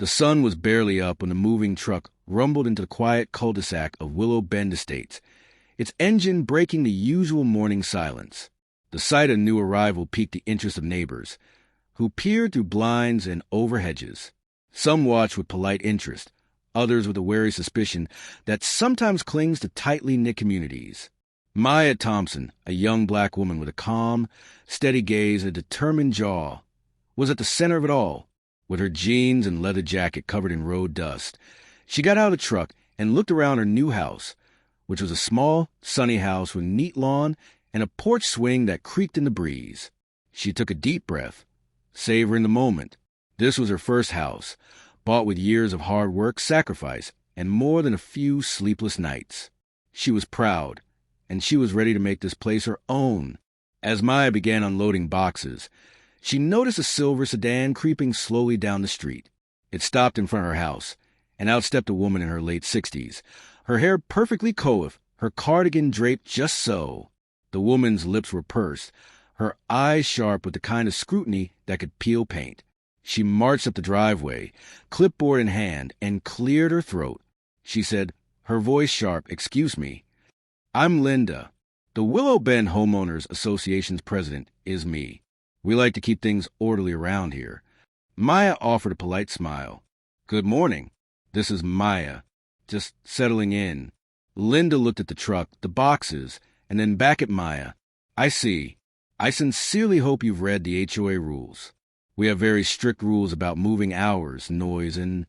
The sun was barely up when the moving truck rumbled into the quiet cul-de-sac of Willow Bend Estates, its engine breaking the usual morning silence. The sight of new arrival piqued the interest of neighbors, who peered through blinds and over hedges. Some watched with polite interest, others with a wary suspicion that sometimes clings to tightly knit communities. Maya Thompson, a young black woman with a calm, steady gaze and a determined jaw, was at the center of it all. With her jeans and leather jacket covered in road dust, she got out of the truck and looked around her new house, which was a small, sunny house with a neat lawn and a porch swing that creaked in the breeze. She took a deep breath, savoring the moment. This was her first house, bought with years of hard work, sacrifice, and more than a few sleepless nights. She was proud, and she was ready to make this place her own. As Maya began unloading boxes, she noticed a silver sedan creeping slowly down the street. It stopped in front of her house, and out stepped a woman in her late 60s, her hair perfectly coiffed, her cardigan draped just so. The woman's lips were pursed, her eyes sharp with the kind of scrutiny that could peel paint. She marched up the driveway, clipboard in hand, and cleared her throat. She said, her voice sharp, "Excuse me. I'm Linda. The Willow Bend Homeowners Association's president is me. We like to keep things orderly around here." Maya offered a polite smile. "Good morning. This is Maya. Just settling in." Linda looked at the truck, the boxes, and then back at Maya. "I see. I sincerely hope you've read the HOA rules. We have very strict rules about moving hours, noise, and—"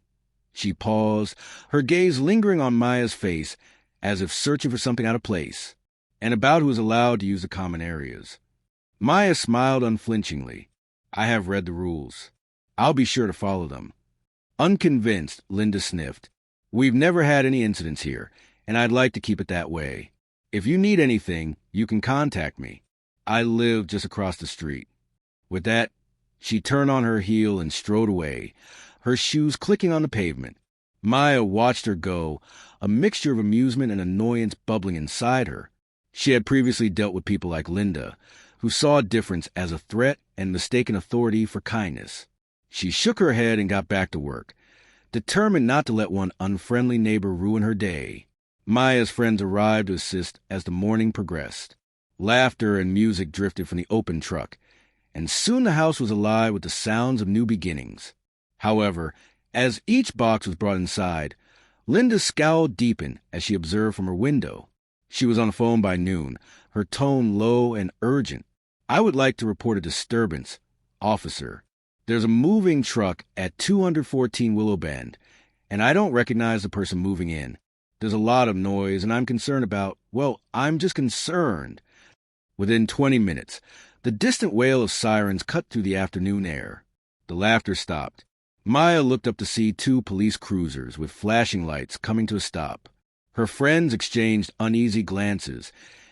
She paused, her gaze lingering on Maya's face as if searching for something out of place, and about who is allowed to use the common areas. Maya smiled unflinchingly. "I have read the rules. I'll be sure to follow them." Unconvinced, Linda sniffed. "We've never had any incidents here, and I'd like to keep it that way. If you need anything, you can contact me. I live just across the street." With that, she turned on her heel and strode away, her shoes clicking on the pavement. Maya watched her go, a mixture of amusement and annoyance bubbling inside her. She had previously dealt with people like Linda, who saw difference as a threat and mistaken authority for kindness. She shook her head and got back to work, determined not to let one unfriendly neighbor ruin her day. Maya's friends arrived to assist as the morning progressed. Laughter and music drifted from the open truck, and soon the house was alive with the sounds of new beginnings. However, as each box was brought inside, Linda's scowl deepened as she observed from her window. She was on the phone by noon, her tone low and urgent. "I would like to report a disturbance, officer. There's a moving truck at 214 Willow Bend, and I don't recognize the person moving in. There's a lot of noise, and I'm concerned about, well, I'm just concerned." Within 20 minutes, the distant wail of sirens cut through the afternoon air. The laughter stopped. Maya looked up to see 2 police cruisers with flashing lights coming to a stop. Her friends exchanged uneasy glances,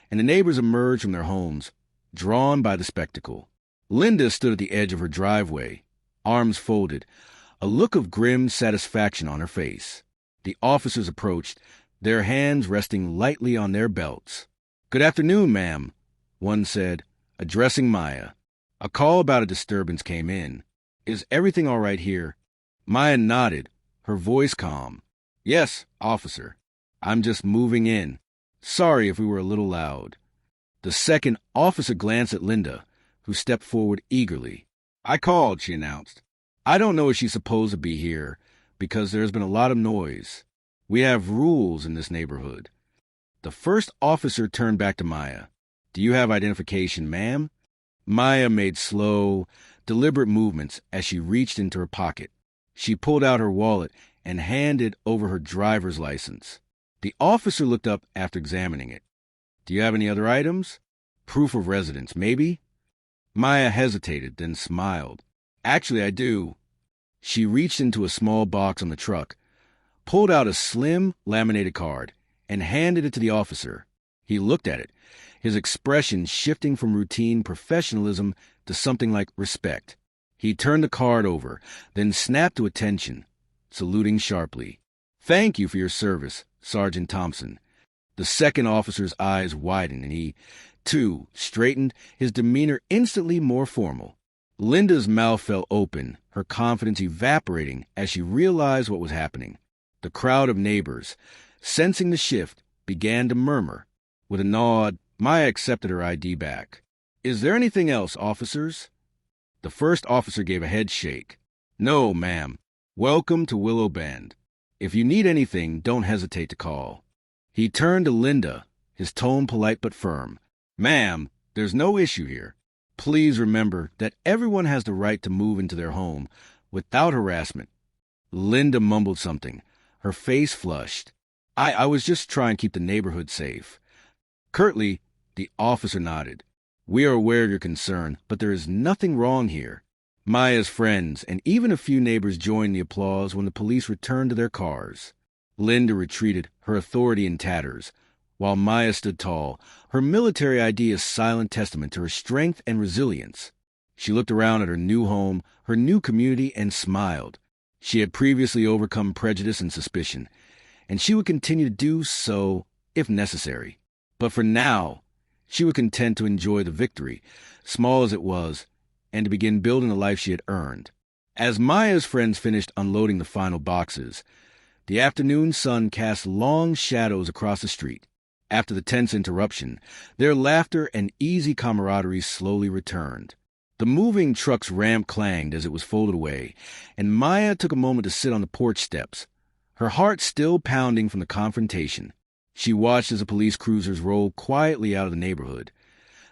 and the neighbors emerged from their homes, drawn by the spectacle. Linda stood at the edge of her driveway, arms folded, a look of grim satisfaction on her face. The officers approached, their hands resting lightly on their belts. "Good afternoon, ma'am," one said, addressing Maya. A call about a disturbance came in. "Is everything all right here?" Maya nodded, her voice calm. "Yes, officer. I'm just moving in. Sorry if we were a little loud." The second officer glanced at Linda, who stepped forward eagerly. "I called," she announced. "I don't know if she's supposed to be here, because there's been a lot of noise. We have rules in this neighborhood." The first officer turned back to Maya. "Do you have identification, ma'am?" Maya made slow, deliberate movements as she reached into her pocket. She pulled out her wallet and handed over her driver's license. The officer looked up after examining it. "Do you have any other items? Proof of residence, maybe?" Maya hesitated, then smiled. "Actually, I do." She reached into a small box on the truck, pulled out a slim, laminated card, and handed it to the officer. He looked at it, his expression shifting from routine professionalism to something like respect. He turned the card over, then snapped to attention, saluting sharply. "Thank you for your service, Sergeant Thompson." The second officer's eyes widened, and he, too, straightened, his demeanor instantly more formal. Linda's mouth fell open, her confidence evaporating as she realized what was happening. The crowd of neighbors, sensing the shift, began to murmur. With a nod, Maya accepted her ID back. "Is there anything else, officers?" The first officer gave a head shake. "No, ma'am. Welcome to Willow Bend. If you need anything, don't hesitate to call." He turned to Linda, his tone polite but firm. "Ma'am, there's no issue here. Please remember that everyone has the right to move into their home without harassment." Linda mumbled something. Her face flushed. I was just trying to keep the neighborhood safe." Curtly, the officer nodded. "We are aware of your concern, but there is nothing wrong here." Maya's friends and even a few neighbors joined the applause when the police returned to their cars. Linda retreated, her authority in tatters, while Maya stood tall, her military ID a silent testament to her strength and resilience. She looked around at her new home, her new community, and smiled. She had previously overcome prejudice and suspicion, and she would continue to do so if necessary. But for now, she was content to enjoy the victory, small as it was, and to begin building the life she had earned. As Maya's friends finished unloading the final boxes, the afternoon sun cast long shadows across the street. After the tense interruption, their laughter and easy camaraderie slowly returned. The moving truck's ramp clanged as it was folded away, and Maya took a moment to sit on the porch steps, her heart still pounding from the confrontation. She watched as the police cruisers rolled quietly out of the neighborhood,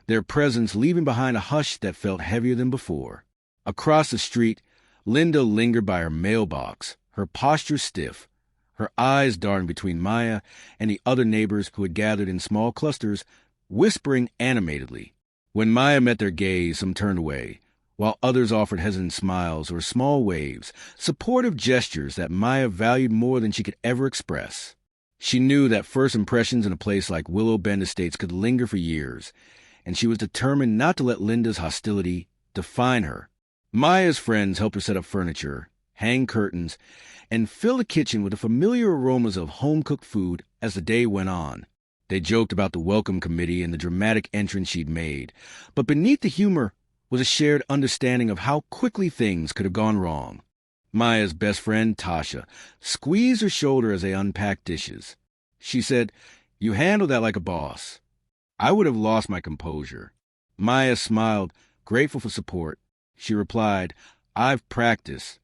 their presence leaving behind a hush that felt heavier than before. Across the street, Linda lingered by her mailbox, her posture stiff, her eyes darting between Maya and the other neighbors who had gathered in small clusters, whispering animatedly. When Maya met their gaze, some turned away, while others offered hesitant smiles or small waves, supportive gestures that Maya valued more than she could ever express. She knew that first impressions in a place like Willow Bend Estates could linger for years, and she was determined not to let Linda's hostility define her. Maya's friends helped her set up furniture, hang curtains, and fill the kitchen with the familiar aromas of home-cooked food as the day went on. They joked about the welcome committee and the dramatic entrance she'd made, but beneath the humor was a shared understanding of how quickly things could have gone wrong. Maya's best friend, Tasha, squeezed her shoulder as they unpacked dishes. She said, "You handled that like a boss." I would have lost my composure. Maya smiled, grateful for support. She replied, "I've practiced.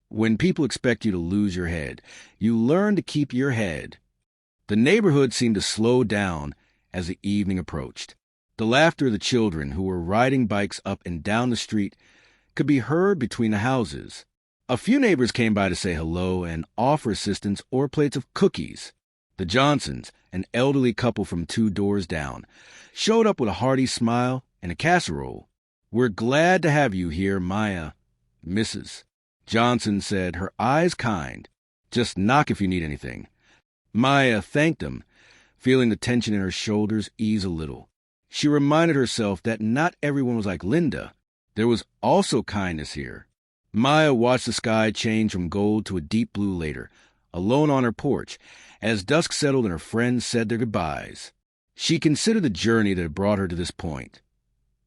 When people expect you to lose your head, you learn to keep your head." The neighborhood seemed to slow down as the evening approached. The laughter of the children who were riding bikes up and down the street could be heard between the houses. A few neighbors came by to say hello and offer assistance or plates of cookies. The Johnsons, an elderly couple from 2 doors down, showed up with a hearty smile and a casserole. "We're glad to have you here, Maya." "Mrs. Johnson said, her eyes kind. "Just knock if you need anything." Maya thanked them, feeling the tension in her shoulders ease a little. She reminded herself that not everyone was like Linda. There was also kindness here. Maya watched the sky change from gold to a deep blue later, alone on her porch, as dusk settled and her friends said their goodbyes. She considered the journey that had brought her to this point.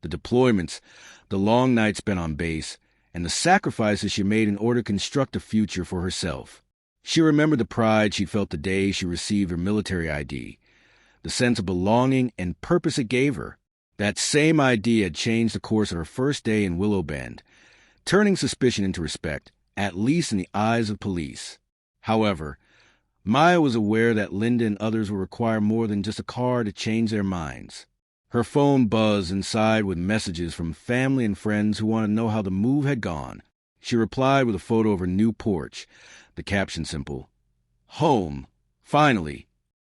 The deployments, the long nights spent on base, and the sacrifices she made in order to construct a future for herself. She remembered the pride she felt the day she received her military ID, the sense of belonging and purpose it gave her. That same idea had changed the course of her first day in Willow Bend, turning suspicion into respect, at least in the eyes of police. However, Maya was aware that Linda and others would require more than just a car to change their minds. Her phone buzzed inside with messages from family and friends who wanted to know how the move had gone. She replied with a photo of her new porch, the caption simple, "Home, finally."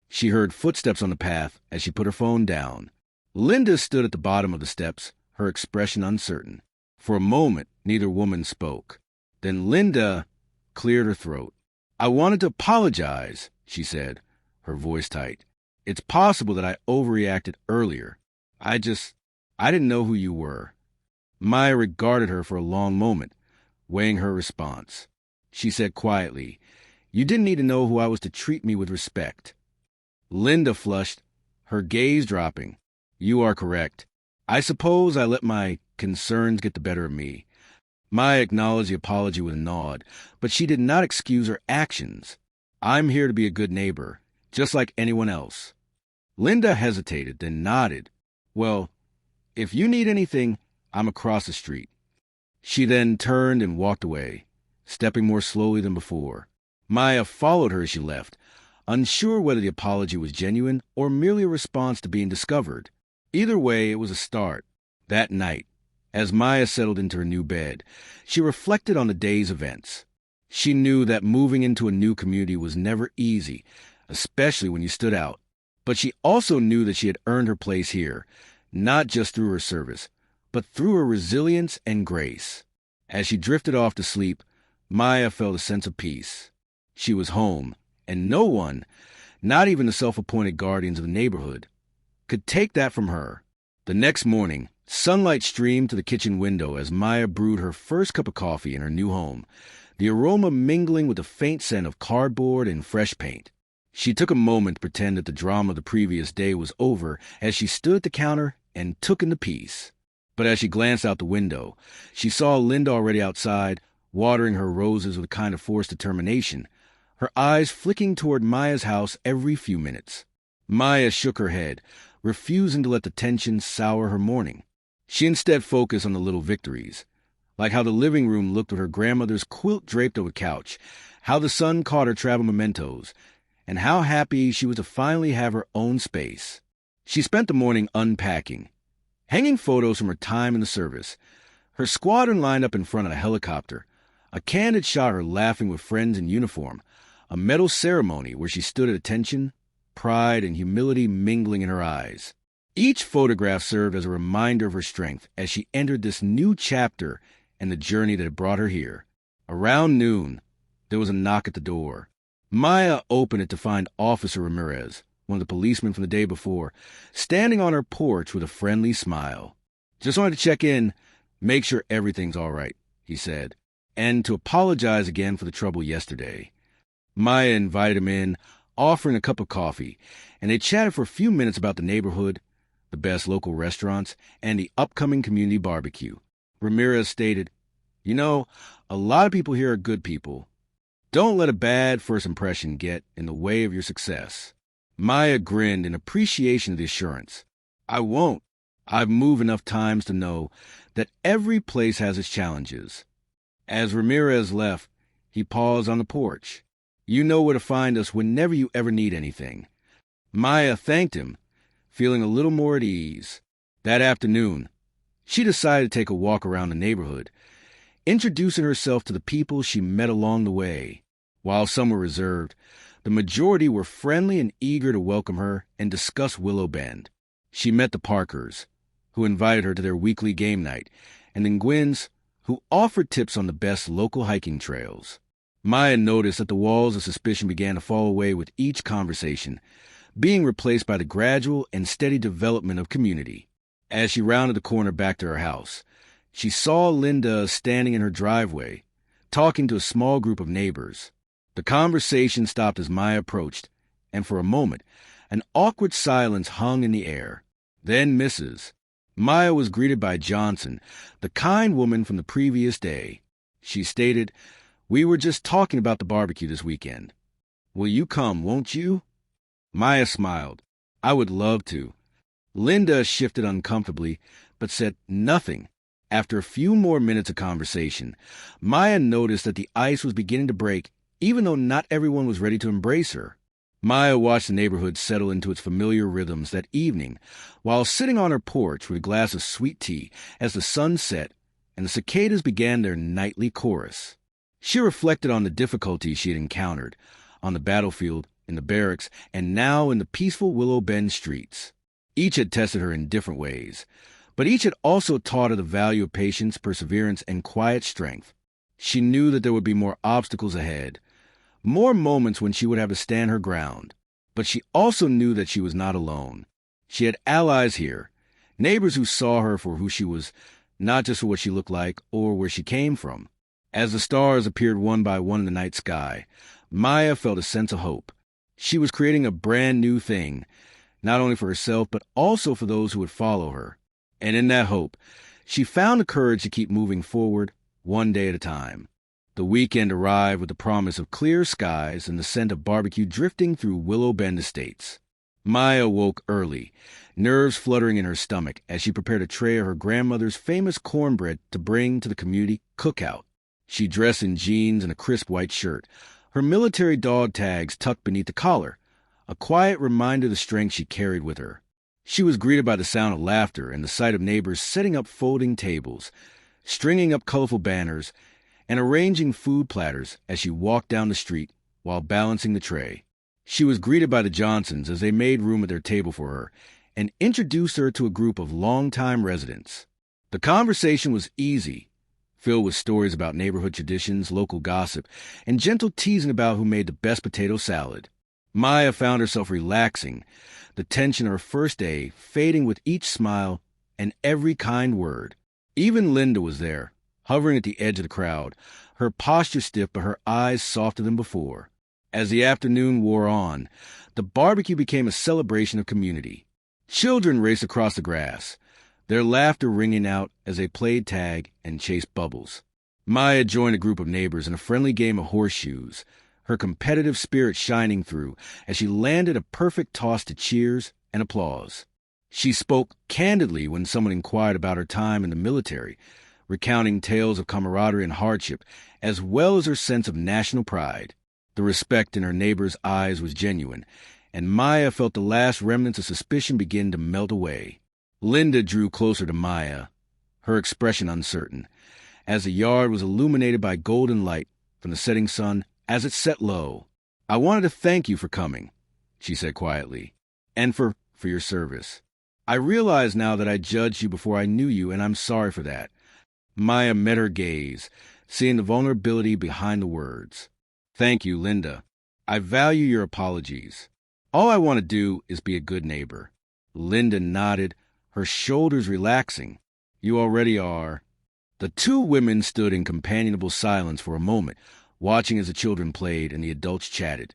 She heard footsteps on the path as she put her phone down. Linda stood at the bottom of the steps, her expression uncertain. For a moment, neither woman spoke. Then Linda cleared her throat. "I wanted to apologize," she said, her voice tight. "It's possible that I overreacted earlier. I didn't know who you were." Maya regarded her for a long moment, weighing her response. She said quietly, "You didn't need to know who I was to treat me with respect." Linda flushed, her gaze dropping. "You are correct. I suppose I let my concerns get the better of me. Maya acknowledged the apology with a nod, but she did not excuse her actions. I'm here to be a good neighbor, just like anyone else. Linda hesitated, then nodded. Well, if you need anything, I'm across the street. She then turned and walked away, stepping more slowly than before. Maya followed her as she left, unsure whether the apology was genuine or merely a response to being discovered. Either way, it was a start. That night, as Maya settled into her new bed, she reflected on the day's events. She knew that moving into a new community was never easy, especially when you stood out. But she also knew that she had earned her place here, not just through her service, but through her resilience and grace. As she drifted off to sleep, Maya felt a sense of peace. She was home, and no one, not even the self-appointed guardians of the neighborhood, could take that from her. The next morning, sunlight streamed to the kitchen window as Maya brewed her first cup of coffee in her new home, the aroma mingling with the faint scent of cardboard and fresh paint. She took a moment to pretend that the drama of the previous day was over as she stood at the counter and took in the peace. But as she glanced out the window, she saw Linda already outside, watering her roses with a kind of forced determination, her eyes flicking toward Maya's house every few minutes. Maya shook her head, refusing to let the tension sour her morning. She instead focused on the little victories, like how the living room looked with her grandmother's quilt draped over the couch, how the sun caught her travel mementos, and how happy she was to finally have her own space. She spent the morning unpacking, hanging photos from her time in the service, her squadron lined up in front of a helicopter, a candid shot of her laughing with friends in uniform, a medal ceremony where she stood at attention, pride and humility mingling in her eyes. Each photograph served as a reminder of her strength as she entered this new chapter and the journey that had brought her here. Around noon, there was a knock at the door. Maya opened it to find Officer Ramirez, one of the policemen from the day before, standing on her porch with a friendly smile. "Just wanted to check in, make sure everything's all right," he said, and to apologize again for the trouble yesterday. Maya invited him in, offering a cup of coffee, and they chatted for a few minutes about the neighborhood, the best local restaurants, and the upcoming community barbecue. Ramirez stated, "You know, a lot of people here are good people. Don't let a bad first impression get in the way of your success." Maya grinned in appreciation of the assurance. "I won't. I've moved enough times to know that every place has its challenges." As Ramirez left, he paused on the porch. "You know where to find us whenever you ever need anything." Maya thanked him, feeling a little more at ease. That afternoon, she decided to take a walk around the neighborhood, introducing herself to the people she met along the way. While some were reserved, the majority were friendly and eager to welcome her and discuss Willow Bend. She met the Parkers, who invited her to their weekly game night, and the Gwynns, who offered tips on the best local hiking trails. Maya noticed that the walls of suspicion began to fall away with each conversation, being replaced by the gradual and steady development of community. As she rounded the corner back to her house, she saw Linda standing in her driveway, talking to a small group of neighbors. The conversation stopped as Maya approached, and for a moment, an awkward silence hung in the air. Then Mrs. Maya was greeted by Johnson, the kind woman from the previous day. She stated, "We were just talking about the barbecue this weekend. Will you come, won't you?" Maya smiled. "I would love to." Linda shifted uncomfortably, but said nothing. After a few more minutes of conversation, Maya noticed that the ice was beginning to break, even though not everyone was ready to embrace her. Maya watched the neighborhood settle into its familiar rhythms that evening, while sitting on her porch with a glass of sweet tea as the sun set and the cicadas began their nightly chorus. She reflected on the difficulties she had encountered, on the battlefield, in the barracks, and now in the peaceful Willow Bend streets. Each had tested her in different ways, but each had also taught her the value of patience, perseverance, and quiet strength. She knew that there would be more obstacles ahead, more moments when she would have to stand her ground, but she also knew that she was not alone. She had allies here, neighbors who saw her for who she was, not just for what she looked like or where she came from. As the stars appeared one by one in the night sky, Maya felt a sense of hope. She was creating a brand new thing, not only for herself, but also for those who would follow her. And in that hope, She found the courage to keep moving forward, one day at a time. The weekend arrived with the promise of clear skies and the scent of barbecue drifting through Willow Bend Estates. Maya woke early, nerves fluttering in her stomach as she prepared a tray of her grandmother's famous cornbread to bring to the community cookout. She dressed in jeans and a crisp white shirt, her military dog tags tucked beneath the collar, a quiet reminder of the strength she carried with her. She was greeted by the sound of laughter and the sight of neighbors setting up folding tables, stringing up colorful banners, and arranging food platters as she walked down the street while balancing the tray. She was greeted by the Johnsons as they made room at their table for her and introduced her to a group of longtime residents. The conversation was easy, filled with stories about neighborhood traditions, local gossip, and gentle teasing about who made the best potato salad. Maya found herself relaxing, the tension of her first day fading with each smile and every kind word. Even Linda was there, hovering at the edge of the crowd, her posture stiff but her eyes softer than before. As the afternoon wore on, the barbecue became a celebration of community. Children raced across the grass, their laughter ringing out as they played tag and chased bubbles. Maya joined a group of neighbors in a friendly game of horseshoes, her competitive spirit shining through as she landed a perfect toss to cheers and applause. She spoke candidly when someone inquired about her time in the military, recounting tales of camaraderie and hardship, as well as her sense of national pride. The respect in her neighbor's eyes was genuine, and Maya felt the last remnants of suspicion begin to melt away. Linda drew closer to Maya, her expression uncertain, as the yard was illuminated by golden light from the setting sun as it set low. "I wanted to thank you for coming," she said quietly, "and for your service. I realize now that I judged you before I knew you, and I'm sorry for that." Maya met her gaze, seeing the vulnerability behind the words. "Thank you, Linda. I value your apologies. All I want to do is be a good neighbor." Linda nodded, her shoulders relaxing. "You already are." The two women stood in companionable silence for a moment, watching as the children played and the adults chatted,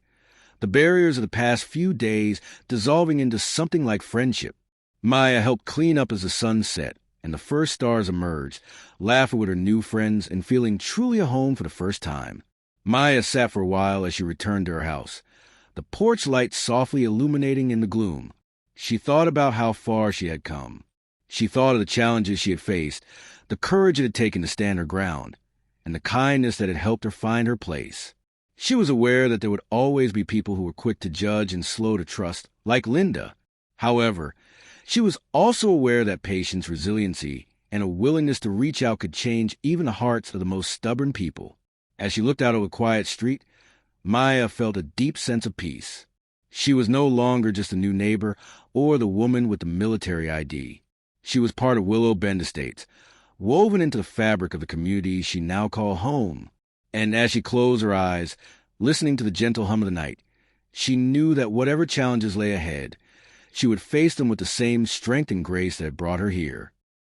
the barriers of the past few days dissolving into something like friendship. Maya helped clean up as the sun set and the first stars emerged, laughing with her new friends and feeling truly at home for the first time. Maya sat for a while as she returned to her house, the porch light softly illuminating in the gloom. She thought about how far she had come. She thought of the challenges she had faced, the courage it had taken to stand her ground, and the kindness that had helped her find her place. She was aware that there would always be people who were quick to judge and slow to trust, like Linda. However, she was also aware that patience, resiliency, and a willingness to reach out could change even the hearts of the most stubborn people. As she looked out over the quiet street, Maya felt a deep sense of peace. She was no longer just a new neighbor or the woman with the military ID. She was part of Willow Bend Estates, woven into the fabric of the community she now called home. And as she closed her eyes, listening to the gentle hum of the night, she knew that whatever challenges lay ahead, she would face them with the same strength and grace that had brought her here.